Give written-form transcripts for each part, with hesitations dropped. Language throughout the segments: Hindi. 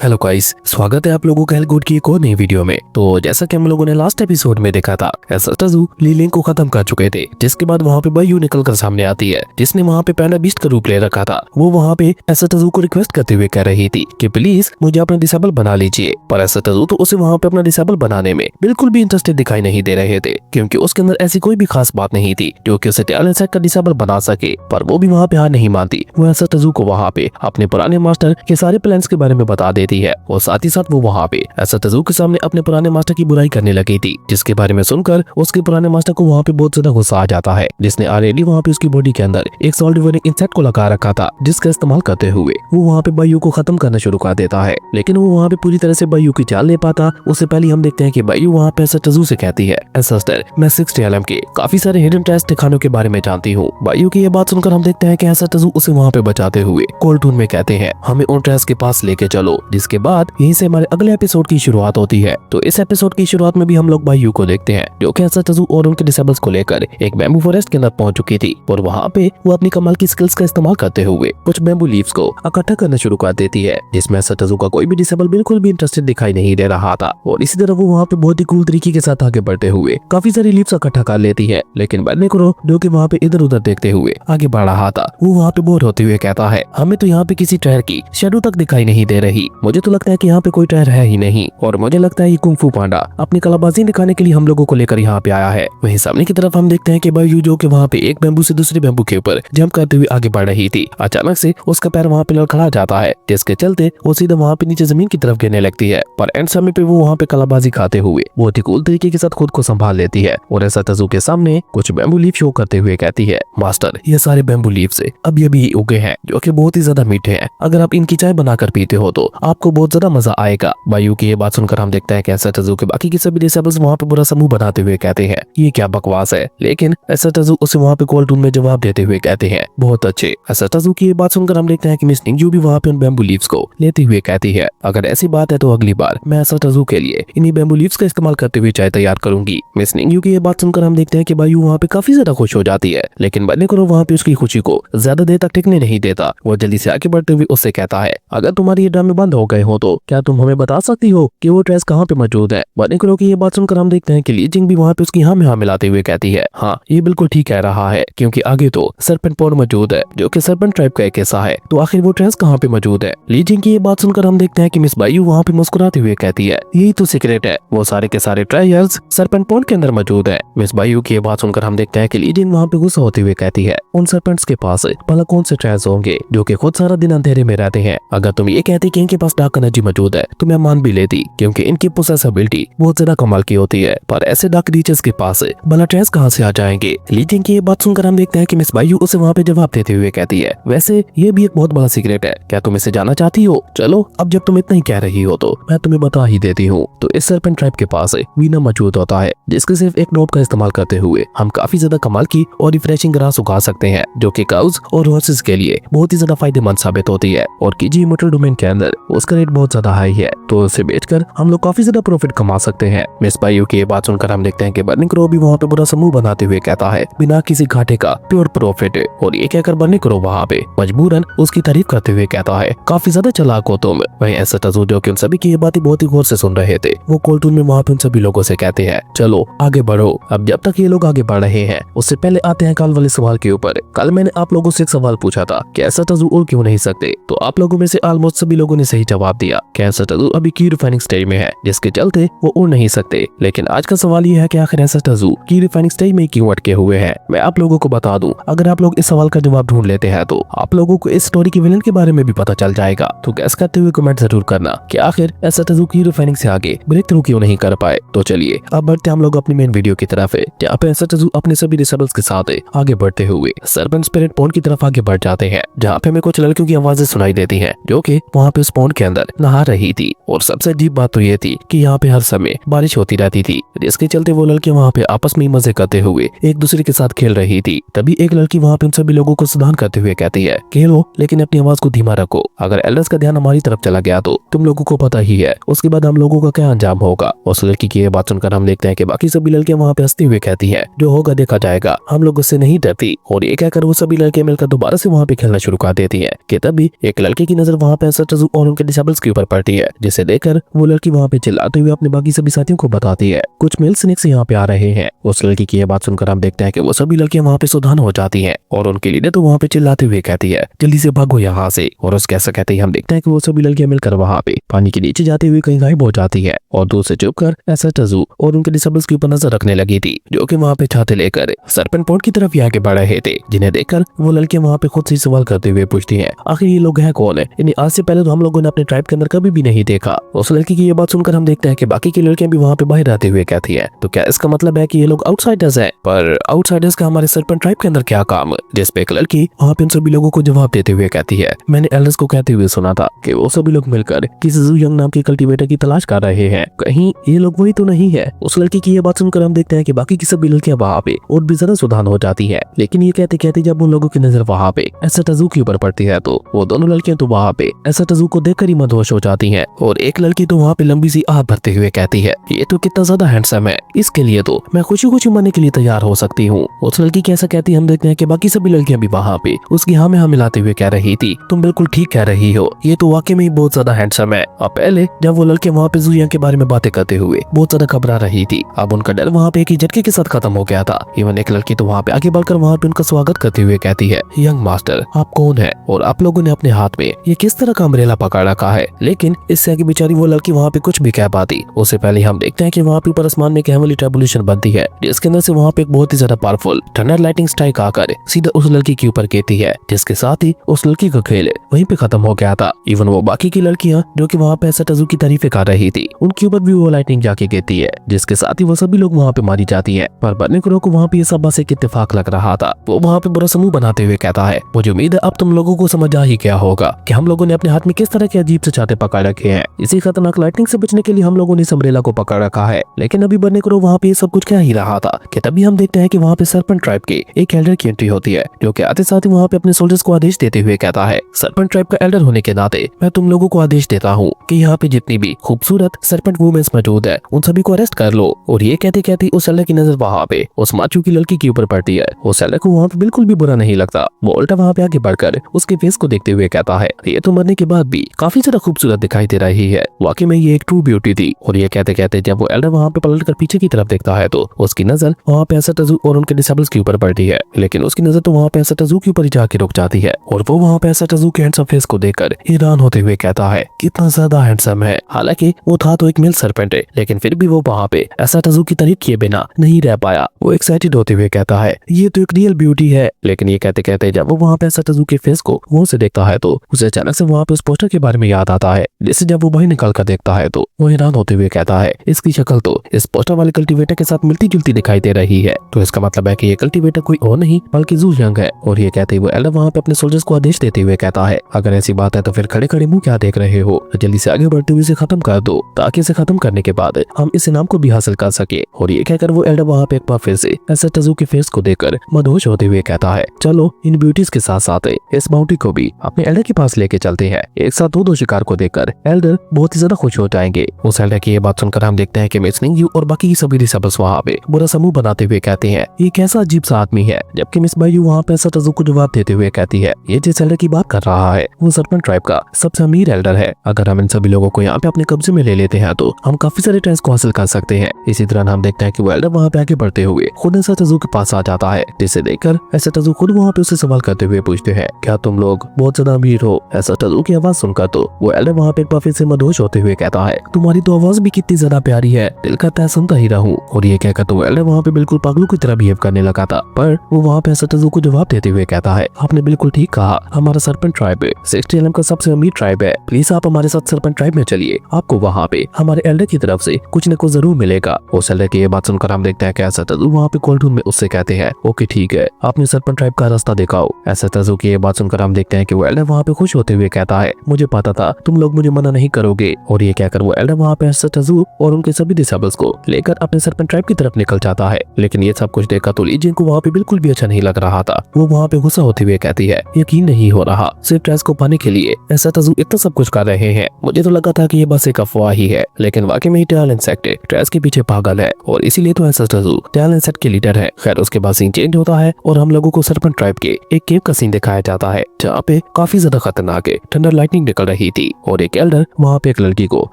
हेलो गाइस, स्वागत है आप लोगों का हेलगुड की एक और नई वीडियो में। तो जैसा कि हम लोगों ने लास्ट एपिसोड में देखा था, एसटजू लीलिंग को खत्म कर चुके थे, जिसके बाद वहाँ पे बायू निकल कर सामने आती है, जिसने वहाँ पे पैंडा बीस्ट का रूप ले रखा था। वो वहाँ पे एसटजू को रिक्वेस्ट करते हुए कह रही थी कि प्लीज मुझे अपना डिसेबल बना लीजिए, पर एसटजू तो उसे वहाँ पे अपना डिसेबल बनाने में बिल्कुल भी इंटरेस्टेड दिखाई नहीं दे रहे थे, क्योंकि उसके अंदर ऐसी कोई भी खास बात नहीं थी जो कि उसे टैलेंट का डिसेबल बना सके। पर वो भी वहाँ पे हार नहीं मानती। वो एसटजू को वहाँ पे अपने पुराने मास्टर के सारे प्लान्स के बारे में बता देती है और साथ ही साथ वो वहाँ पे एसटजू के सामने अपने पुराने मास्टर की बुराई करने लगी थी, जिसके बारे में सुनकर उसके पुराने मास्टर को वहाँ पे बहुत ज्यादा गुस्सा आ जाता है, जिसने ऑलरेडी वहाँ पे उसकी बॉडी के अंदर एक सॉल्ट डिवाइनिंग इंसेक्ट को लगा रखा था, जिसका इस्तेमाल करते हुए वो वहाँ पे बायू को खत्म करना शुरू कर देता है। लेकिन वो वहाँ पे पूरी तरह से बायू की चाल ले पाता। उससे पहले हम देखते हैं कि बायू वहाँ पे एसटजू से कहती है, एंसेस्टर, मैं 60 एलएम के काफी सारे हिडन टेस्ट दिखाने के बारे में जानती हूँ। बायू की ये बात सुनकर हम देखते हैं कि एसटजू उसे वहाँ पे बचाते हुए कोल्टून में कहते हैं, हमें उन टेस्ट के पास लेके चलो। जिसके बाद यहीं से हमारे अगले एपिसोड की शुरुआत होती है। तो इस एपिसोड की शुरुआत में भी हम लोग बायू को देखते हैं, जो कि एसटजू और उनके डिसेबल्स को लेकर एक बैम्बू फॉरेस्ट के अंदर पहुंच चुकी थी, और वहाँ पे वो अपनी कमाल की स्किल्स का इस्तेमाल करते हुए कुछ बैम्बू लीव्स को इकट्ठा करना शुरू कर देती है, जिसमें एसटजू का कोई भी डिसेबल बिल्कुल भी इंटरेस्टेड दिखाई नहीं दे रहा था। और इसी तरह वो वहाँ पे बहुत ही कूल तरीके के साथ आगे बढ़ते हुए काफी सारी लीव्स इकट्ठा कर लेती है। लेकिन बर्निक्रो, जो कि वहाँ पे इधर उधर देखते हुए आगे बढ़ रहा था, वो वहाँ पे बोर होते हुए कहता है, हमें तो यहाँ पे किसी टायर की शेडो तक दिखाई नहीं दे रही। मुझे तो लगता है कि यहाँ पे कोई टायर है ही नहीं, और मुझे लगता है ये कुंग फू पांडा अपनी कलाबाजी दिखाने के लिए हम लोगों को लेकर यहाँ पे आया है। वहीं सामने की तरफ हम देखते हैं कि बायू, जो कि वहाँ पे एक बैम्बू से दूसरे बैम्बू के ऊपर जंप करते हुए आगे बढ़ रही थी, अचानक से उसका पैर वहाँ पे लड़खड़ा जाता है, जिसके चलते वो सीधा वहाँ पे नीचे जमीन की तरफ गिरने लगती है। पर एंड समय पे वो वहाँ पे कलाबाजी खाते हुए बहुत ही कूल तरीके के साथ खुद को संभाल लेती है, और एसटजू के सामने कुछ बैम्बू लीफ शो करते हुए कहती है, मास्टर, ये सारे बैम्बू लीफ से अभी अभी उगे हैं, जो कि बहुत ही ज्यादा मीठे हैं। अगर आप इनकी चाय बनाकर पीते हो तो आपको बहुत ज्यादा मजा आएगा। बायू की ये बात सुनकर हम देखते हैं कि एसटजू के बाकी के सभी डिसेबल्स वहाँ पे बुरा समूह बनाते हुए कहते हैं, ये क्या बकवास है। लेकिन एसटजू उसे वहाँ पे कोल्टून में जवाब देते हुए कहते हैं, बहुत अच्छे। एसटजू की ये बात सुनकर हम देखते हैं कि मिस निंगजू भी वहाँ पे उन बैम्बू लीव्स को लेते हुए कहती है, अगर ऐसी बात है तो अगली बार मैं एसटजू के लिए इन्हीं बैम्बू लीव्स का इस्तेमाल करते हुए चाय तैयार करूंगी। मिस निंगजू की ये बात सुनकर हम देखते हैं कि बायू वहाँ पे काफी ज्यादा खुश हो जाती है, लेकिन बर्निक्रो वहाँ पे उसकी खुशी को ज्यादा देर तक टिकने नहीं देता। वो जल्दी से आगे बढ़ते हुए उससे कहता है, अगर तुम्हारी ये ड्रामे बंद हो गए हो तो क्या तुम हमें बता सकती हो कि वो ड्रेस कहाँ पे मौजूद है। बर्निक्रो की ये बात सुनकर हम देखते हैं कि ली जिंग भी वहाँ पे उसकी हाँ में हाँ मिलाते हुए कहती है, हाँ ये बिल्कुल ठीक कह रहा है, क्योंकि आगे तो सर्पेंट पॉन्ड मौजूद है, जो कि सर्पेंट ट्राइब का एक हिस्सा है। तो आखिर वो ड्रेस कहाँ पे मौजूद है। ली जिंग की ये बात सुनकर हम देखते हैं कि मिस बायू वहाँ पे मुस्कुराते हुए कहती है, यही तो सीक्रेट है, वो सारे के सारे ट्रायर्स सर्पेंट पॉन्ड के अंदर मौजूद है। मिस बायू की ये बात सुनकर हम देखते हैं कि ली जिंग वहाँ पे गुस्सा होते हुए कहती है, उन सर्पेंट्स के पास भला कौन से ट्रायर्स होंगे जो कि खुद सारा दिन अंधेरे में रहते हैं। अगर तुम ये कहती कि इनके पास डार्क एनर्जी मौजूद है तो मैं मान भी लेती, क्योंकि इनकी पोसेसिबिलिटी बहुत ज्यादा कमाल की होती है, पर ऐसे डार्क क्रीचर्स के पास भला ट्रेस कहाँ से आ जाएंगे। ली जिंग की ये बात सुनकर हम देखते हैं कि मिस बायू उसे वहाँ पे जवाब देते हुए कहती है, वैसे ये भी एक बहुत बड़ा सीक्रेट है, क्या तुम इसे जानना चाहती हो। चलो अब जब तुम इतना ही कह रही हो तो मैं तुम्हें बता ही देती हूँ। तो इस सर्पेंट ट्राइब के पास वीना मौजूद होता है, जिसके सिर्फ एक नोब का इस्तेमाल करते हुए हम काफी ज्यादा कमाल की और रिफ्रेशिंग ग्रास उगा सकते हैं, जो कि काउज और हॉर्सेस के लिए बहुत ही ज्यादा फायदेमंद साबित होती है, और कीजी इमोर्टल डोमेन के अंदर उसका रेट बहुत ज्यादा हाई है, तो उसे बेचकर हम लोग काफी ज्यादा प्रॉफिट कमा सकते हैं। मिस बायू की ये बात सुनकर हम देखते हैं कि बर्निक्रो भी वहाँ पे पूरा समूह बनाते हुए कहता है, बिना किसी घाटे का प्योर प्रॉफिट। और ये कहकर बर्निक्रो वहाँ पे मजबूरन उसकी तारीफ करते हुए कहता है, काफी ज्यादा चालाक हो तुम। वहीं एसटजू, जो कि उन सभी की ये बातें बहुत ही गौर से सुन रहे थे, वो कोल्टून में वहाँ पे उन सभी लोगों से कहते हैं, चलो आगे बढ़ो। अब जब तक ये लोग आगे बढ़ रहे हैं उससे पहले आते हैं कल वाले सवाल के ऊपर। कल मैंने आप लोगों से एक सवाल पूछा था कि एसटजू उड़ क्यों नहीं सकते, तो आप लोगों में से ऑलमोस्ट सभी लोगों ने सही जवाब दिया कि एसटजू अभी की रिफाइनिंग स्टेज में है, जिसके चलते वो उड़ नहीं सकते। लेकिन आज का सवाल ये है कि आखिर एसटजू की रिफाइनिंग स्टेज में क्यों अटके हुए हैं। मैं आप लोगों को बता दूं, अगर आप लोग इस सवाल का जवाब ढूंढ लेते हैं तो आप लोगों को इस स्टोरी के विलन के बारे में भी पता चल जाएगा। तो गैस करते हुए कमेंट जरूर करना कि आखिर एसटजू की रिफाइनिंग से आगे ब्रेक थ्रू क्यों नहीं कर पाए। तो चलिए अब बढ़ते हम लोग अपनी मेन वीडियो की तरफ, जहाँ पे एसटजू अपने सभी डिसेबल्स के साथ आगे बढ़ते हुए सर्पेंट स्पिरिट पॉन्ड की तरफ आगे बढ़ जाते हैं, जहाँ पे हमें कुछ लड़कियों की आवाजें सुनाई देती हैं, जो कि वहाँ पे उस पॉन्ड के अंदर नहा रही थी। और सबसे अजीब बात तो ये थी कि यहाँ पे हर समय बारिश होती रहती थी, जिसके चलते वो लड़कियां वहाँ पे आपस में मजे करते हुए एक दूसरे के साथ खेल रही थी। तभी एक लड़की वहाँ पे उन सभी लोगों को सावधान करते हुए कहती है, खेलो लेकिन अपनी आवाज को धीमा रखो, अगर एल्डर्स का ध्यान हमारी तरफ चला गया तो तुम लोगों को पता ही है उसके बाद हम लोगों का क्या अंजाम होगा। उस लड़की की ये बात सुनकर हम देखते हैं कि बाकी सभी लड़कियां वहाँ पे हंसते हुए कहती है, जो होगा देखा जाएगा, हम लोग उससे नहीं डरती। और ये कहकर वो सभी लड़के मिलकर दोबारा से वहाँ पे खेलना शुरू कर देती है कि तभी एक लड़के की नजर वहाँ पे एसटजू और उनके डिसेबल्स के ऊपर पड़ती है, जिसे देखकर वो लड़की वहाँ पे चिल्लाते हुए अपने बाकी सभी साथियों को बताती है। कुछ मेल स्नेक्स यहाँ पे आ रहे हैं। उस लड़की की ये बात सुनकर हम देखते हैं कि वो सभी लड़कियां वहाँ पे सावधान हो जाती हैं और उनके लीडर तो वहाँ पे चिल्लाते हुए कहती है जल्दी से भागो यहाँ से। और उसके ऐसा कहते ही हम देखते हैं कि वो सभी लड़कियां मिलकर वहाँ पे पानी के नीचे जाते हुए कहीं गायब हो जाती है और दूर से चुप कर ऐसा टजू और उनके डिसेबल्स के ऊपर नजर रखने लगी थी, जो कि वहाँ पे छाते लेकर सर्पेंट पॉइंट की तरफ आगे बढ़ रहे थे, जिन्हें देखकर वो लड़कियां वहाँ पे खुद से सवाल करते हुए पूछती हैं आखिर ये लोग हैं कौन है, इन्हें आज से पहले तो हम लोगों ने अपने ट्राइब के अंदर कभी भी नहीं देखा। उस लड़की की ये बात सुनकर हम देखते हैं कि बाकी की लड़कियां भी वहाँ पे बाहर आते हुए कहती है तो क्या इसका मतलब है कि ये लोग आउटसाइडर्स हैं? पर आउटसाइडर्स का हमारे सर्पेंट ट्राइब के अंदर क्या काम? जिस पे एक लड़की वहाँ पे उन सभी लोगों को जवाब देते हुए कहती है मैंने एल्डर्स को कहते हुए सुना था कि वो सभी लोग मिलकर किसी जू यंग नाम के कल्टीवेटर की तलाश कर रहे हैं, कहीं ये लोग वही तो नहीं है। उस लड़की की ये बात सुनकर हम देखते हैं कि बाकी की सभी लड़कियां वहाँ पे और भी ज्यादा सावधान हो जाती है, लेकिन ये कहते कहते जब उन लोगों की नजर वहाँ पे ऐसा टजू के ऊपर पड़ती है तो वो दोनों लड़कियां तो वहाँ पे ऐसा टजू को देखकर ही मदहोश हो जाती हैं और एक लड़की तो वहाँ पे लंबी सी आह भरते हुए कहती है ये तो कितना ज्यादा हैंडसम है, इसके लिए तो मैं खुशी खुशी मरने के लिए तैयार हो सकती हूँ। उस लड़की कैसा कहती हम देखते हैं कि बाकी सभी लड़कियां भी वहाँ पे उसकी हाँ में हाँ मिलाते हुए कह रही थी तुम बिल्कुल ठीक कह रही हो, ये तो वाकई में ही बहुत ज्यादा हैंडसम है। अब पहले जब वो लड़के वहाँ पे जुया के बारे में बातें करते हुए बहुत ज्यादा घबरा रही थी, अब उनका डर वहाँ पे एक ही झटके के साथ खत्म हो गया था। इवन एक लड़की तो वहाँ पे आगे बढ़कर वहाँ पे उनका स्वागत करते हुए कहती है यंग मास्टर आप कौन है और आप लोगों ने अपने हाथ में ये किस तरह का अम्ब्रेला पकड़ रखा है। लेकिन इससे आगे बेचारी वो लड़की वहाँ पे कुछ भी कह पाती उससे पहले हम देखते हैं कि वहाँ पे ऊपर आसमान में एक हेवनली ट्रबुलेशन बनती है, जिसके अंदर से वहाँ पे एक बहुत ही ज्यादा पावरफुल थंडर लाइटिंग स्ट्राइक आकर सीधा उस लड़की के ऊपर गिरती है, जिसके साथ ही उस लड़की का खेल वहीं पे खत्म हो गया था। इवन वो बाकी की लड़कियां जो कि वहाँ पे ऐसा टजू की तारीफें कर रही थी उनके ऊपर भी वो लाइटिंग जाके गिरती है, जिसके साथ ही वो सभी लोग वहाँ पे मारी जाती है। पर बर्निकुरो को वहाँ पे ये सब बस एक इत्तेफाक लग रहा था। वो वहाँ पे बुरा समूह बनाते हुए कहता है मुझे उम्मीद है अब तुम लोगों को समझ आ ही गया होगा कि हम लोगों ने अपने हाथ में किस तरह के अजीब से चाटे पकड़ रखे हैं। इसी खतरनाक लाइटिंग से बचने के लिए हम लोगों ने इस अम्ब्रेला को पकड़ रखा है। लेकिन अभी बर्निकुरो वहाँ पे ये सब कुछ कह ही रहा था कि तभी हम देखते हैं कि वहाँ पे सर्पेंट ट्राइब के एक एल्डर की एंट्री होती है, जो कि आते साथ ही वहाँ पे अपने सोल्जर्स को आदेश देते हुए कहता है सर्पेंट ट्राइब का एल्डर होने के नाते मैं तुम लोगों को आदेश देता हूँ कि यहाँ पे जितनी भी खूबसूरत सर्पेंट वुमेन्स मौजूद है उन सभी को अरेस्ट कर लो। और ये कहते कहते उस एल्डर की नजर वहाँ पे उस माचू की लड़की के ऊपर पड़ती है। उस एल्डर को वहाँ पे बिल्कुल भी बुरा नहीं लगता, वो उल्टा वहाँ पे आगे बढ़कर उसके फेस को देखते हुए कहता है ये तो मरने के बाद भी काफी ज्यादा खूबसूरत दिखाई दे रही है, वाकई में ये एक ट्रू ब्यूटी थी। और ये कहते कहते जब वो एल्डर वहाँ पे पलट कर पीछे की तरफ देखता है तो उसकी नजर वहाँ पे ऐसा टजू और उनके डिसेबल्स के ऊपर पड़ती है, लेकिन उसकी नजर तो वहाँ पे ऐसा टजू के ऊपर ही जाके रुक जाती है और वो वहाँ पे ऐसा टजू के हैंडसम फेस को देखकर हैरान होते हुए कहता है कितना ज्यादा हैंडसम है। हालांकि वो था तो एक मेल सर्पेंट है, लेकिन फिर भी वो वहाँ पे ऐसा टजू की तारीफ किए बिना नहीं रह पाया। वो एक्साइटेड होते हुए कहता है ये तो एक रियल ब्यूटी है। लेकिन ये कहते कहते जब वो वहाँ पे ऐसा टजू के फेस को वो से देखता है तो उसे अचानक से वहाँ पे उस पोस्टर के बारे में याद आता है, जिसे जब वो बाहर निकल कर देखता है तो वो हैरान होते हुए कहता है इसकी शक्ल तो इस पोस्टर वाले कल्टीवेटर के साथ मिलती जुलती दिखाई दे रही है, तो इसका मतलब है कि ये कल्टीवेटर कोई और नहीं बल्कि जू यंग है। और ये कहते हुए एल्डर वहाँ पे अपने सोल्जर्स को आदेश देते हुए कहता है अगर ऐसी बात है तो फिर खड़े खड़े मुंह क्या देख रहे हो, जल्दी से आगे बढ़ते हुए इसे खत्म कर दो ताकि इसे खत्म करने के बाद हम इस इनाम को भी हासिल कर सके। और ये कहकर वो एल्डर वहाँ पे एक बार फिर से ऐसा टजू के फेस को देखकर मदहोश होते हुए कहता है चलो इन ब्यूटीज के साथ साथ इस बाउंटी को भी अपने एल्डर के पास लेके चलते हैं। एक साथ दो शिकार को देखकर एल्डर बहुत ही ज्यादा खुश हो जाएंगे। उस एल्डर की ये बात सुनकर हम देखते हैं कि मिस निंगयू और बाकी सभी डिसेबल्स वहाँ पे बुरा समूह बनाते हुए कहते हैं ये कैसा अजीब सा आदमी है, जबकि मिस बायू वहाँ पे ऐसा टजू को जवाब देते हुए कहती है ये जिस एल्डर की बात कर रहा है वो सर्पेंट ट्राइब का सबसे अमीर एल्डर है, अगर हम इन सभी लोगों को यहाँ पे अपने कब्जे में ले लेते हैं तो हम काफी सारे ट्राइब्स को हासिल कर सकते हैं। इसी तरह हम देखते हैं कि वो एल्डर वहाँ पे आगे बढ़ते हुए खुद ऐसा टजू के पास आ जाता है, जिसे देखकर ऐसा टजू खुद वहाँ पे उसे सवाल करते हुए पूछते हैं क्या तुम लोग बहुत ज्यादा अमीर हो। ऐसा टजू की आवाज सुनकर तो वो एल्डर वहाँ पे एक बार फिर से मदहोश होते हुए कहता है तुम्हारी तो आवाज भी कितनी ज्यादा प्यारी है, दिल करता है सुनता ही रहूं। और ये कहकर तो वो एल्डर वहाँ पे बिल्कुल पागलों की तरह बिहेव करने लगा था, पर वो वहाँ पे ऐसा टजू को जवाब देते हुए कहता है आपने बिल्कुल ठीक कहा, हमारा सर्पेंट ट्राइब 60 एलएम का सबसे अमीर ट्राइब है, प्लीज आप हमारे साथ सर्पेंट ट्राइब में चलिए, आपको वहाँ पे हमारे एल्डर की तरफ से कुछ न कुछ जरूर मिलेगा। उस एल्डर की ये बात सुनकर हम देखते हैं कि ऐसा टजू वहाँ पे कोल्ड रूम में उससे कहते हैं ओके ठीक है आपने सर्पेंट ट्राइब का रास्ता दिखाओ। ऐसा टजू की ये बात सुनकर हम देखते हैं कि वो एल्डर वहाँ पे खुश होते हुए कहता है मुझे पता था तुम लोग मुझे मना नहीं करोगे। और ये कहकर वो एल्डर वहाँ पे ऐसा टजू और उनके सभी डिसेबल्स को लेकर अपने सर्पेंट ट्राइब की तरफ निकल जाता है। लेकिन ये सब कुछ देखा तो ली जिन को वहाँ पे बिल्कुल भी अच्छा नहीं लग रहा था, वो वहाँ पे गुस्सा होते हुए कहती है यकीन नहीं हो रहा सिर्फ ट्रेस को पाने के लिए ऐसा टजू इतना सब कुछ कर रहे हैं, मुझे तो लगा था कि ये बस एक अफवाह ही है, लेकिन वाकई में ही टेल इंसेक्ट ट्रेस के पीछे पागल है और इसीलिए तो ऐसा टजू टेल इंसेक्ट के लीडर है। खैर उसके बाद सीन चेंज होता है और हम लोगों को सर्पेंट ट्राइब के एक केव का सीन दिखाया जाता है जहाँ पे काफी ज्यादा खतरनाक थंडर लाइटनिंग निकल रही थी और एक एल्डर वहाँ पे एक लड़की को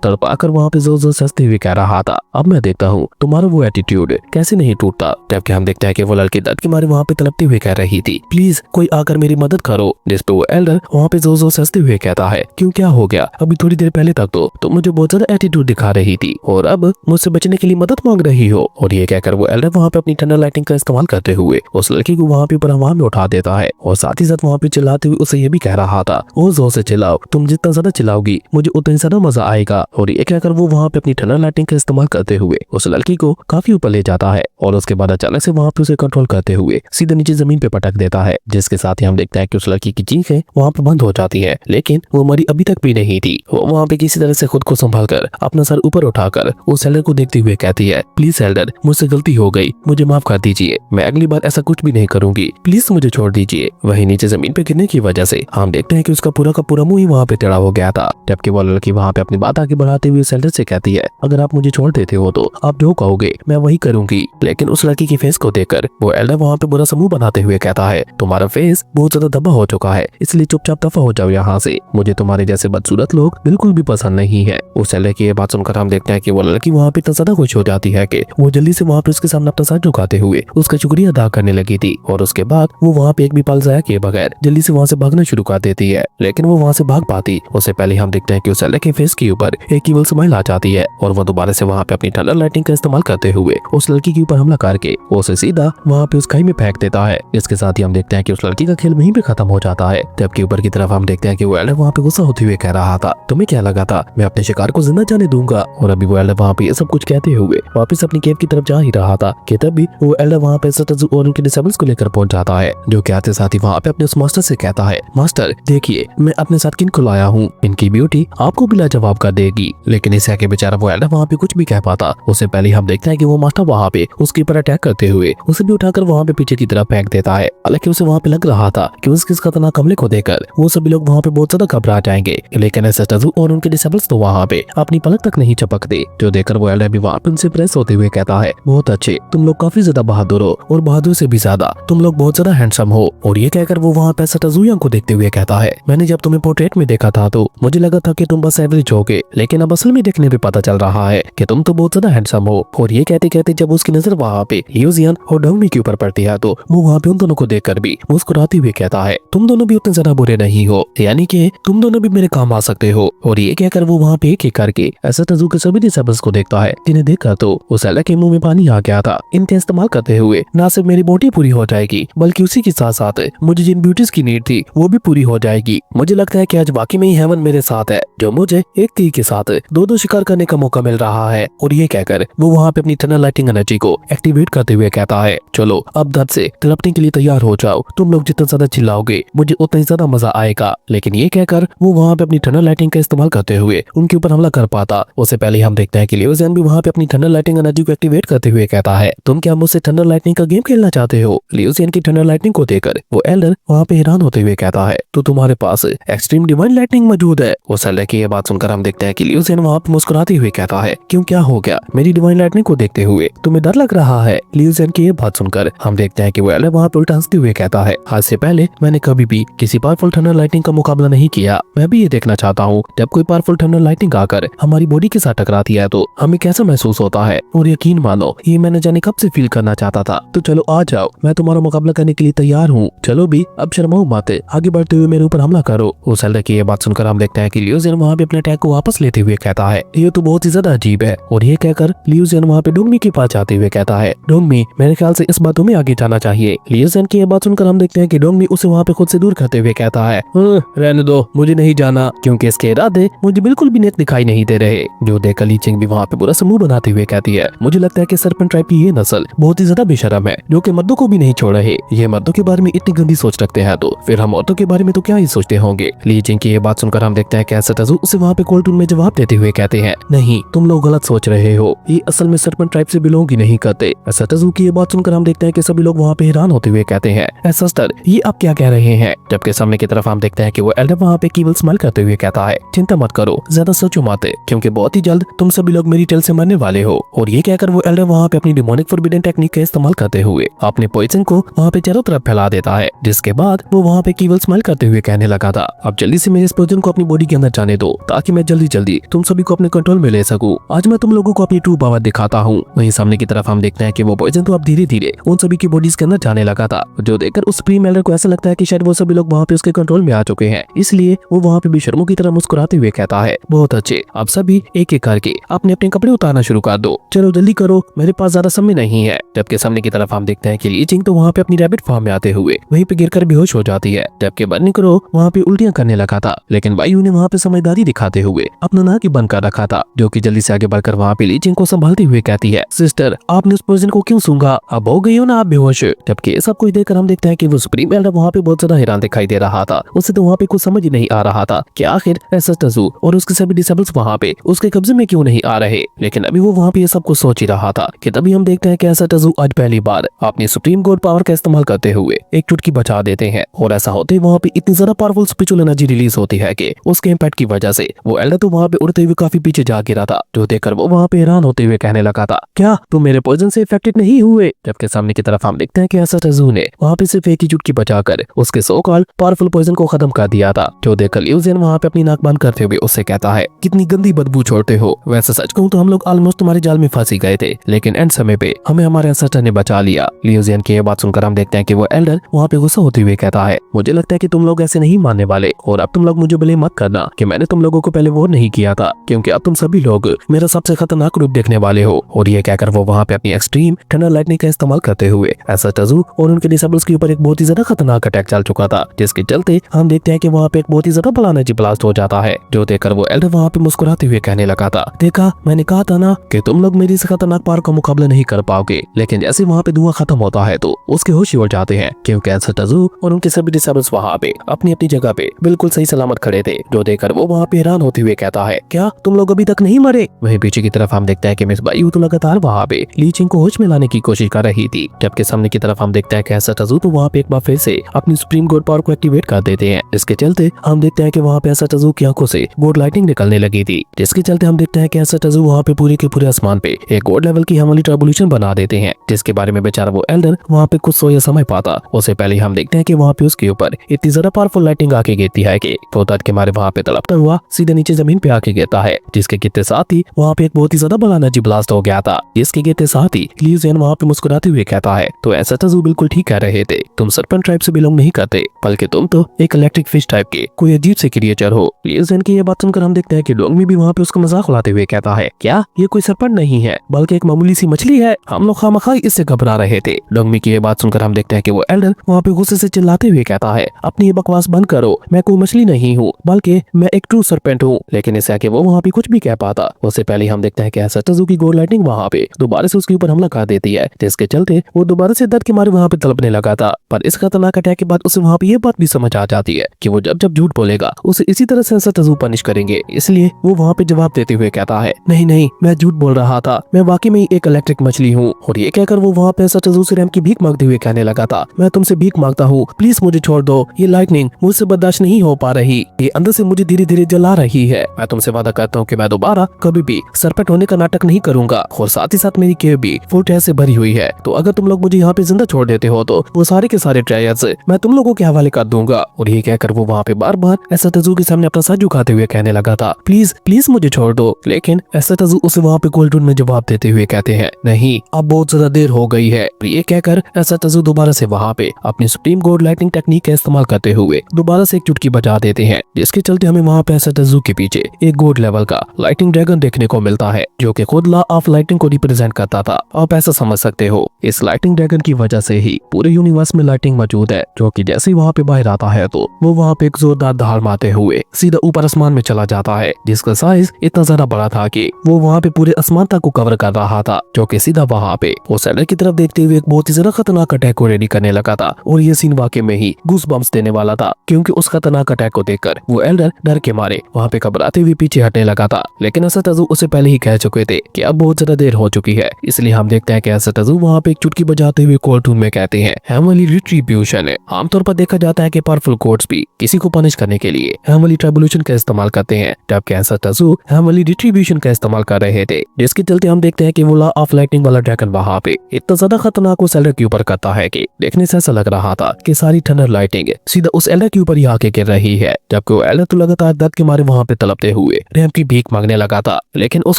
तड़पाकर वहाँ पे जोर जोर से हंसते हुए कह रहा था, अब मैं देखता हूँ तुम्हारा वो एटीट्यूड कैसे नहीं टूटता। जबकि हम देखते हैं कि वो लड़की दर्द के मारे वहाँ पे तड़पती हुई कह रही थी, प्लीज कोई आकर मेरी मदद करो। जिस पे वो एल्डर वहाँ पे जोर जोर से हंसते हुए कहता है, क्यों क्या हो गया, अभी थोड़ी देर पहले तक तो तुम मुझे बहुत ज्यादा एटीट्यूड दिखा रही थी और अब मुझसे बचने के लिए मदद मांग रही हो। और ये कहकर वो एल्डर वहाँ पे अपनी टनल लाइटिंग का इस्तेमाल करते हुए उस लड़की को वहाँ पे ऊपर हवा में उठा देता है और साथ ही साथ वहाँ पे चिल्लाते हुए उसे ये भी कह रहा था, और जोर से चिल्लाओ, तुम जितना ज्यादा चिल्लाओगी मुझे उतना ही ज्यादा मजा आएगा। और ये कहकर वो वहाँ पे अपनी टनल लाइटिंग का इस्तेमाल करते हुए उस लड़की को काफी ऊपर ले जाता है और उसके बाद अचानक से वहाँ पे उसे कंट्रोल करते हुए सीधे नीचे जमीन पे पटक देता है, जिसके साथ ही हम देखते हैं कि उस लड़की की चीखें वहाँ पे बंद हो जाती है। लेकिन वो मरी अभी तक भी नहीं थी। वो वहाँ पे किसी तरह से खुद को संभाल कर अपना सर ऊपर उठाकर उस एल्डर को देखते हुए कहती है, प्लीज एल्डर, मुझसे गलती हो गई, मुझे माफ कर दीजिए, मैं अगली बार ऐसा कुछ भी नहीं करूंगी, प्लीज मुझे छोड़ दीजिए। वहीं नीचे जमीन पे गिरने की वजह से हम देखते हैं कि उसका पूरा का पूरा मुंह ही वहाँ पे टेढ़ा हो गया था। जबकि वो लड़की वहाँ पे अपनी बात आगे बढ़ाते हुए उस एल्डर से कहती है, अगर आप मुझे छोड़ देते हो तो आप जो कहोगे मैं वही करूंगी। लेकिन उस लड़की की फेस को देखकर वो एल्डर वहाँ पे बुरा समूह बनाते हुए कहता है, तुम्हारा फेस बहुत ज्यादा दबा हो चुका है, इसलिए चुपचाप दफा हो जाओ यहाँ से, मुझे तुम्हारे जैसे बदसूरत लोग बिल्कुल भी पसंद नहीं है। उस एल्डर की ये बात सुनकर हम देखते हैं कि वो लड़की वहाँ पे इतना ज्यादा खुश हो जाती है कि वो जल्दी से वहाँ पे उसके सामने अपना सर झुकाते हुए उसका शुक्रिया अदा करने लगी थी और उसके बाद वो वहाँ पे एक भी पल जाया किए बगैर जल्दी से वहाँ से भागना शुरू कर देती है। लेकिन वो वहाँ से भाग पाती उससे पहले हम देखते हैं कि उस एल्डर के फेस के ऊपर एक ईवल स्माइल आ जाती है और वो दोबारा से वहाँ पे अपनी टनल लाइटिंग का इस्तेमाल करते हुए उस लड़की के ऊपर हमला करके उसे सीधा वहाँ पे उस खाई में फेंक देता है। इसके साथ ही हम देखते हैं कि उस लड़की का खेल वहीं पे खत्म हो जाता है। जबकि ऊपर की तरफ हम देखते हैं कि वो एल्डर वहाँ पे गुस्सा होते हुए कह रहा था, तुम्हें क्या लगा था मैं अपने शिकार को जिंदा जाने दूंगा। और अभी वो एल्डर वहाँ पे ये सब कुछ कहते हुए वापस अपनी केव की तरफ जा ही रहा था कि तभी वो एल्डर वहाँ पे सटजू और उनके डिसेबल्स को लेकर पहुंच जाता है, जो कि आते साथ ही वहाँ पे अपने उस मास्टर से कहता है, मास्टर देखिए मैं अपने साथ किन को लाया हूँ, इनकी ब्यूटी आपको भी लाजवाब कर देगी। लेकिन इसे आके बेचारा वो एल्डर वहाँ पे कुछ भी कह पाता उससे पहले हम देखते हैं कि वो मास्टर वहाँ पे उसके ऊपर अटैक करते हुए उसे भी उठाकर वहाँ पे पीछे की तरफ फेंक देता है। हालांकि उसे वहाँ पे लग रहा था कि उसके इस खतरनाक हमले को देखकर वो सभी लोग वहाँ पे बहुत ज्यादा घबरा जाएंगे, लेकिन सटजू और उनके डिसेबल्स तो वहाँ पे अपनी पलक तक नहीं चपकते, जो देखकर वो एल्डर भी वहाँ पे उनसे प्रेस होते हुए कहता है, बहुत अच्छे, तुम लोग काफी ज्यादा बहादुर हो और बहादुर से भी ज्यादा तुम लोग बहुत ज्यादा हैंडसम हो। और ये कहकर वो वहाँ पे सटजू को देखते हुए कहता है, मैंने जब तुम्हें पोर्ट्रेट में देखा था तो मुझे लगा था कि तुम बस एवरेज होगे, लेकिन अब असल में देखने पे पता चल रहा है कि तुम तो बहुत ज्यादा हैंडसम हो। और ये कहते कहते जब उसकी नजर वहाँ पे ल्यूजियन और डोंगमी के ऊपर पड़ती है तो वो वहाँ पे उन दोनों को देखकर भी मुस्कुराते हुए कहता है, तुम दोनों भी उतने ज्यादा बुरे नहीं हो, यानी कि तुम दोनों भी मेरे काम आ सकते हो। और ये कहकर वो वहाँ पे एक एक करके सटजू के सभी डिसेबल्स को देखता है, जिन्हें देखकर तो उस एल्डर के मुंह में पानी आ गया था। इनके इस्तेमाल करते हुए न सिर्फ मेरी बॉडी पूरी हो जाएगी बल्कि उसी के साथ साथ मुझे जिन ब्यूटीज की नीड थी वो भी पूरी हो जाएगी। मुझे लगता है कि आज वाकई में ही हेवन मेरे साथ है, जो मुझे एक तीर के साथ दो शिकार करने का मौका मिल रहा है। और ये कहकर वो वहाँ पे अपनी टनल लाइटिंग एनर्जी को एक्टिवेट करते हुए कहता है, चलो अब दर्द से तड़पने के लिए तैयार हो जाओ, तुम लोग जितना ज्यादा चिल्लाओगे मुझे उतना ही ज्यादा मजा आएगा। लेकिन ये कहकर वो वहाँ पे अपनी टनल लाइटिंग का इस्तेमाल करते हुए उनके ऊपर हमला कर पाता उससे पहले हम देखते हैं कि लियोजियन भी वहाँ पे अपनी टनल लाइटिंग एनर्जी को एक्टिवेट करते हुए कहता है, तुम क्या मुझसे टनल लाइटिंग का गेम खेलना चाहते हो। लियोजियन की टनल लाइटिंग को देखकर वो एल्डर वहाँ पे हैरान होते हुए कहता है, तो तुम्हारे पास एक्सट्रीम डिवाइन लाइटिंग मौजूद है। उस एल्डर की ये बात सुनकर हम देखते हैं कि लियोजियन वहाँ पे मुस्कुराते हुए कहता है, क्यों क्या हो गया, मेरी डिवाइन लाइटिंग को देखते हुए तुम्हें डर लग रहा है। लियोजियन की ये बात सुनकर हम देखते हैं कि वो एल्डर वहाँ पे उल्टा हंसते हुए कहता है, आज से पहले मैंने कभी भी किसी पावरफुल टनल लाइटिंग का मुकाबला नहीं किया, मैं भी ये देखना चाहता हूँ जब कोई पावरफुल टनल लाइटिंग आकर हमारी बॉडी के साथ टकराती है तो हमें कैसा महसूस होता है। और यकीन मानो ये मैंने जाने कब से फील करना चाहता था। तो चलो आ जाओ, मैं तुम्हारा मुकाबला करने के लिए तैयार हूँ, चलो भी अब शर्माओ मत, आगे बढ़ते हुए मेरे ऊपर हमला करो। उस एल्डर की ये बात सुनकर हम देखते हैं कि लियोजियन वहाँ पे अपने अटैक को वापस लेते हुए कहता है, ये तो बहुत ही ज्यादा अजीब है। और ये कहकर लियोजियन वहाँ पे डोंगमी के पास जाते हुए कहता है, डोंगमी मेरे ख्याल से इस बात तुम्हें आगे जाना चाहिए। लियोजियन की ये बात सुनकर हम देखते हैं कि डोंगमी उसे वहाँ पे खुद से दूर करते हुए कहता है, रहने दो, मुझे नहीं जाना, क्योंकि इसके इरादे मुझे बिल्कुल भी नेक दिखाई नहीं दे रहे। जो देखकर ली चिंग भी वहाँ पे बुरा समूह बनाते हुए कहती है, मुझे लगता है कि सरपंच ट्राइब की ये नस्ल बहुत ही ज्यादा बेशरम है, जो कि मर्दों को भी नहीं छोड़ रहे। ये मर्दों के बारे में इतनी गंदी सोच रखते हैं तो फिर हम औरतों के बारे में तो क्या ही सोचते होंगे। ली चिंग की ये बात सुनकर हम देखते हैं कि सटजू उसे वहाँ पे कोल्टून में जवाब देते हुए कहते हैं, नहीं तुम लोग गलत सोच रहे हो, ये असल में सरपंच ट्राइब से बिलोंग ही नहीं करते। सटजू की ये बात सुनकर हम देखते हैं कि सभी लोग वहाँ पे हैरान होते हुए कहते हैं, सिस्टर ये आप क्या कह रहे हैं। जबकि सामने की तरफ हम देखते हैं कि वो एल्डर वहाँ पे केवल स्माइल करते हुए कहता है, चिंता मत करो, ज्यादा सोचो मत, क्योंकि बहुत ही जल्द तुम सभी लोग मेरी टेल से मरने वाले हो। और ये कहकर वो एल्डर वहाँ पे अपनी डिमोनिक फॉरबिडन टेक्निक का इस्तेमाल करते हुए अपने पॉइजन को वहाँ पे चारों तरफ फैला देता है, जिसके बाद वो वहाँ पे केवल स्माइल करते हुए कहने लगा था, अब जल्दी से मेरे इस पोइजन को अपनी बॉडी के अंदर जाने दो ताकि मैं जल्दी जल्दी तुम सभी को अपने कंट्रोल में ले सकूं। आज मैं तुम लोगों को अपनी ट्रू पावर दिखाता हूँ। वहीं सामने की तरफ हम देखते हैं कि वो पोइजन तो अब धीरे धीरे उन सभी की बॉडीज के अंदर जाने लगा था, जो देखकर उस सुप्रीम एल्डर को ऐसा लगता है कि शायद वो सभी लोग वहाँ पे उसके कंट्रोल में आ चुके हैं। इसलिए वो वहाँ पे बेशर्मों की तरह मुस्कुराते हुए कहता है, बहुत अच्छे, अब सभी एक एक करके अपने अपने कपड़े उतारना शुरू कर दो, चलो जल्दी करो, मेरे पास ज्यादा समय नहीं है। जबकि सामने की तरफ हम देखते हैं कि ली चिंग तो वहाँ पे अपनी रैबिट फॉर्म में आते हुए वहीं पे गिरकर बेहोश हो जाती है, जबकि बन्नी करो वहाँ पे उल्टियां करने लगा था। लेकिन बायू ने वहाँ पे समझदारी दिखाते हुए अपना नाक ही बंद कर रखा था, जो कि जल्दी से आगे बढ़कर वहाँ पे ली चिंग को संभालते हुए कहती है, सिस्टर आपने उस पोइजन को क्यों सूंघा, अब हो गई हो ना आप बेहोश। जबकि सब कुछ देखकर हम देखते हैं कि वो सुप्रीम एल्डर वहाँ पे बहुत ज्यादा हैरान दिखाई दे रहा था। उसे तो वहाँ पे कुछ समझ ही नहीं आ रहा था कि आखिर एसएसटजू और उसके सभी डिसेबल्स वहाँ पे उसके कब्जे में क्यों नहीं आ रहे। लेकिन अभी वो वहाँ पे ये सब कुछ सोच ही रहा था कि तभी हम देखते हैं कि एसएसटजू आज पहली बार अपनी सुप्रीम गॉड पावर का इस्तेमाल करते हुए एक चुटकी बचा देते हैं, और ऐसा होते ही वहाँ पे इतनी ज्यादा पावरफुल स्पिरिचुअल एनर्जी रिलीज होती है कि उसके इम्पैक्ट की वजह से वो एल्डर तो वहाँ पे उड़ते हुए काफी पीछे जा गिरा था, जो देखकर वो वहाँ पे हैरान होते हुए कहने लगा था, क्या तुम मेरे पॉइजन से इफेक्टेड नहीं हुए। जबकि सामने की तरफ हम देखते हैं कि एसएसटजू ने वहाँ पे सिर्फ एक ही चुटकी बचाकर उसके सो कॉल्ड पावरफुल पॉइजन को खत्म कर दिया था, जो देखकर लिऊ जिन वहाँ पे अपनी नाक बंद करते हुए उससे कहता है, कितनी गंदी बदबू छोड़ते हो। वैसे सच कहूँ तो हम लोग ऑलमोस्ट तुम्हारे जाल में फंसी गए थे, लेकिन एंड समय पे हमें हमारे एंसेस्टर ने बचा लिया। लिऊ जिन की ये बात सुनकर हम देखते हैं कि वो एल्डर वहाँ पे गुस्सा होते हुए कहता है, मुझे लगता है कि तुम लोग ऐसे नहीं मानने वाले, और अब तुम लोग मुझे ब्लेम मत करना कि मैंने तुम लोगों को पहले वो नहीं किया था, क्योंकि अब तुम सभी लोग मेरा सबसे खतरनाक रूप देखने वाले हो। और ये कहकर वो वहाँ पे अपनी एक्सट्रीम थंडर लाइटनिंग का इस्तेमाल करते हुए एसएसटजू और उनके डिसेबल्स के ऊपर एक बहुत ही ज्यादा खतरनाक अटैक चल चुका था, जिसके चलते हम देखते हैं कि वहाँ पे एक बहुत ही ज्यादा बड़ा एनर्जी ब्लास्ट हो जाता है, जो देखकर वो एल्डर वहाँ पे मुस्कुराते हुए कहने लगा था, देखा मैंने कहा था ना कि तुम लोग मेरी इस खतरनाक पावर का मुकाबला नहीं कर पाओगे। लेकिन जैसे वहाँ पे धुआं खत्म होता है तो उसके होश ही उड़ जाते हैं, क्योंकि एसएसटजू और उनके सभी डिसेबल्स वहाँ पे अपनी अपनी जगह पे बिल्कुल सही सलामत खड़े थे, जो देखकर वो वहाँ पे हैरान होते हुए कहता है, क्या तुम लोग अभी तक नहीं मरे। वहीं पीछे की तरफ हम देखते हैं कि मिस बायू तो लगातार वहाँ पे ली चिंग को होश में लाने की कोशिश कर रही थी, जबकि सामने की तरफ हम देखते हैं कि एसएसटजू तो वहाँ पे एक बार फिर से अपनी सुप्रीम गॉड पावर को एक्टिवेट कर देते हैं। इसके चलते हम देखते हैं कि वहाँ पे एसएसटजू की आंखों से गॉड लाइटिंग निकलने लगी थी, जिसके चलते हम देखते हैं कि एसएसटजू वहाँ पे पूरे के पूरे आसमान पे एक गॉड लेवल की हेवनली ट्रबुलेशन बना देते हैं, जिसके बारे में बेचारा वो एल्डर वहाँ पे कुछ सोया समय पाता। उससे पहले हम देखते हैं कि वहाँ पे उसके ऊपर इतनी ज्यादा पावरफुल लाइटिंग आके गिरती है कि वो दर्द के मारे वहाँ पे तड़पता हुआ सीधे नीचे जमीन पे आके गिरता है, जिसके गिरते साथ ही वहाँ पे एक बहुत ही ज्यादा बड़ा एनर्जी ब्लास्ट हो गया था, जिसके गिरते साथ ही लिऊ जिन वहाँ पे मुस्कुराते हुए कहता है, तो एसएसटजू बिल्कुल ठीक कह रहे थे, तुम सर्पेंट ट्राइब से बिलोंग नहीं करते, बल्कि तुम तो एक इलेक्ट्रिक फिश टाइप के कोई अजीब से क्रिएचर हो। लिऊ जिन की ये बात सुनकर हम देखते हैं कि डोंगमी भी वहाँ पे उसका मजाक उड़ाते हुए कहता है, क्या ये कोई सर्पेंट नहीं है बल्कि एक मामूली सी मछली है, हम लोग खामखा इससे घबरा रहे थे। डोंगमी की ये बात सुनकर हम देखते हैं कि वो एल्डर वहाँ पे गुस्से से चिल्लाते हुए कहता है, अपनी ये बकवास बंद करो, मैं कोई मछली नहीं हूँ बल्कि मैं एक ट्रू सर्पेंट हूँ। लेकिन इससे आगे वो वहाँ पे कुछ भी कह पाता, उससे पहले हम देखते हैं कि एसएसटजू की गॉड लाइटिंग वहाँ पे दोबारा से उसके ऊपर हमला कर देती है, जिसके चलते वो दोबारा से दर्द के मारे वहाँ पे तड़पने लगा था। पर इस खतरनाक अटैक के बाद उसे वहाँ पे ये बात भी समझ आ जाती है कि वो जब जब झूठ बोलेगा उसे इसी तरह से एसएसटजू पनिश करेंगे, इसलिए वो वहाँ पे जवाब देते हुए कहता है, नहीं नहीं मैं झूठ बोल रहा था, मैं वाकई में एक इलेक्ट्रिक मछली हूँ। और ये कहकर वो वहाँ पे एसएसटजू से रैम की भीख मांगते हुए कहने लगा था, मैं तुमसे भीख मांगता हूँ, प्लीज मुझे छोड़ दो, ये लाइटनिंग मुझसे बर्दाश्त नहीं हो पा रही, ये अंदर से मुझे धीरे धीरे जला रही है। मैं तुमसे वादा करता हूँ कि मैं दोबारा कभी भी सरपेंट होने का नाटक नहीं करूंगा, और साथ ही साथ मेरी केव भी फुल ट्रायल से भरी हुई है, तो अगर तुम लोग मुझे यहाँ पे जिंदा छोड़ देते हो तो वो सारे के सारे ट्रायल्स मैं तुम लोगों के हवाले कर दूंगा। और ये कहकर वो वहाँ पे बार बार एसएसटजू के सामने अपना सर झुकाते हुए कहने लगा था, प्लीज प्लीज मुझे छोड़ दो। लेकिन एसएसटजू उसे वहाँ पे कोल्ड में जवाब देते हुए कहते हैं, नहीं अब बहुत ज्यादा देर हो गई है। ये कहकर एसएसटजू दोबारा से वहाँ पे अपनी सुप्रीम गॉड लाइटनिंग टेक्निक का इस्तेमाल करते हुए दोबारा से एक चुटकी बजा देते हैं, जिसके चलते हमें वहाँ पे एसएसटजू के पीछे एक गॉड लेवल का लाइटिंग ड्रैगन देखने को मिलता है, जो कि खुद लॉ ऑफ लाइटिंग को रिप्रेजेंट करता था। आप ऐसा समझ सकते हो इस लाइटिंग ड्रैगन की वजह से ही पूरे यूनिवर्स में लाइटिंग मौजूद है, जो कि जैसे ही वहाँ पे बाहर आता है तो वो वहाँ पे एक जोरदार दहाड़ मारते हुए सीधा ऊपर आसमान में चला जाता है, जिसका साइज इतना ज्यादा बड़ा था कि वो वहाँ पे पूरे आसमान तक को कवर कर रहा था, जो कि सीधा वहाँ पे वो सैलर की तरफ देखते हुए एक बहुत ही ज्यादा खतरनाक अटैक को रेडी करने लगा था। और ये सीन वाकई में ही गूस बम्स देने वाला था, क्योंकि उस खतरनाक अटैक को देखकर वो एल्डर डर के मारे वहाँ पे घबराते हुए पीछे हटने लगा था। लेकिन एसएसटजू उसे पहले ही कह चुके थे कि अब बहुत ज्यादा देर हो चुकी है, इसलिए हम देखते हैं कि एसएसटजू वहाँ पे एक चुटकी बजाते हुए कोल्ड टून में कहते हैं, हेवनली रिट्रीब्यूशन है। आमतौर पर देखा जाता है कि पावरफुल गॉड्स भी किसी को पनिश करने के लिए हेवनली ट्रिब्यूशन का इस्तेमाल करते हैं, जबकि एसएसटजू हेवनली रिट्रीब्यूशन का इस्तेमाल कर रहे थे, जिसके चलते हम देखते हैं कि वो लॉ ऑफ लाइटनिंग वाला ड्रैगन वहाँ पे इतना ज्यादा खतरनाक उस एल्डर के ऊपर करता है कि देखने से ऐसा लग रहा था कि सारी थंडर लाइटिंग सीधा उस एल्डर के ऊपर ही आके गिर रही है। जबकि वो एलन तो लगातार दर्द के मारे वहाँ पे तड़पते हुए रैम की भीख मांगने लगा था। लेकिन उस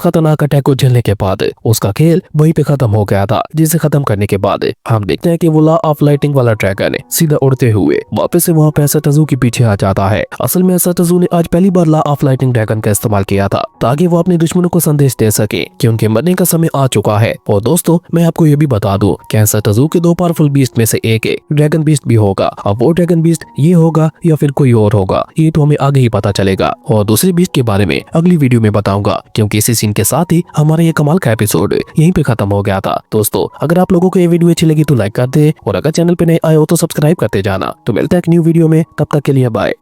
खतरनाक अटैक को झेलने के बाद उसका खेल वहीं पे खत्म हो गया था, जिसे खत्म करने के बाद हम देखते हैं कि वो लॉ ऑफ लाइटिंग वाला ड्रैगन सीधा उड़ते हुए वापस से वहाँ पे एसोटजू के पीछे आ जाता है। असल में एसोटजू ने आज पहली बार लॉ ऑफ लाइटिंग ड्रैगन का इस्तेमाल किया था ताकि वो अपने दुश्मनों को संदेश दे सके कि उनके मरने का समय आ चुका है। और दोस्तों मैं आपको ये भी बता दूं कि एसोटजू के 2 पावरफुल बीस्ट में से एक ड्रैगन बीस्ट भी होगा। अब वो ड्रैगन बीस्ट ये होगा या फिर कोई और होगा, ये तो हमें आगे ही पता चलेगा। और दूसरे बीस्ट के बारे में अगली वीडियो में बताऊंगा, क्योंकि इसी सीन के साथ ही हमारा ये कमाल का एपिसोड यहीं पे खत्म हो गया था। दोस्तों अगर आप लोगों को ये वीडियो अच्छी लगी तो लाइक कर दे, और अगर चैनल पे नए आए हो तो सब्सक्राइब करते जाना। तो मिलते हैं एक न्यू वीडियो में, तब तक के लिए बाय।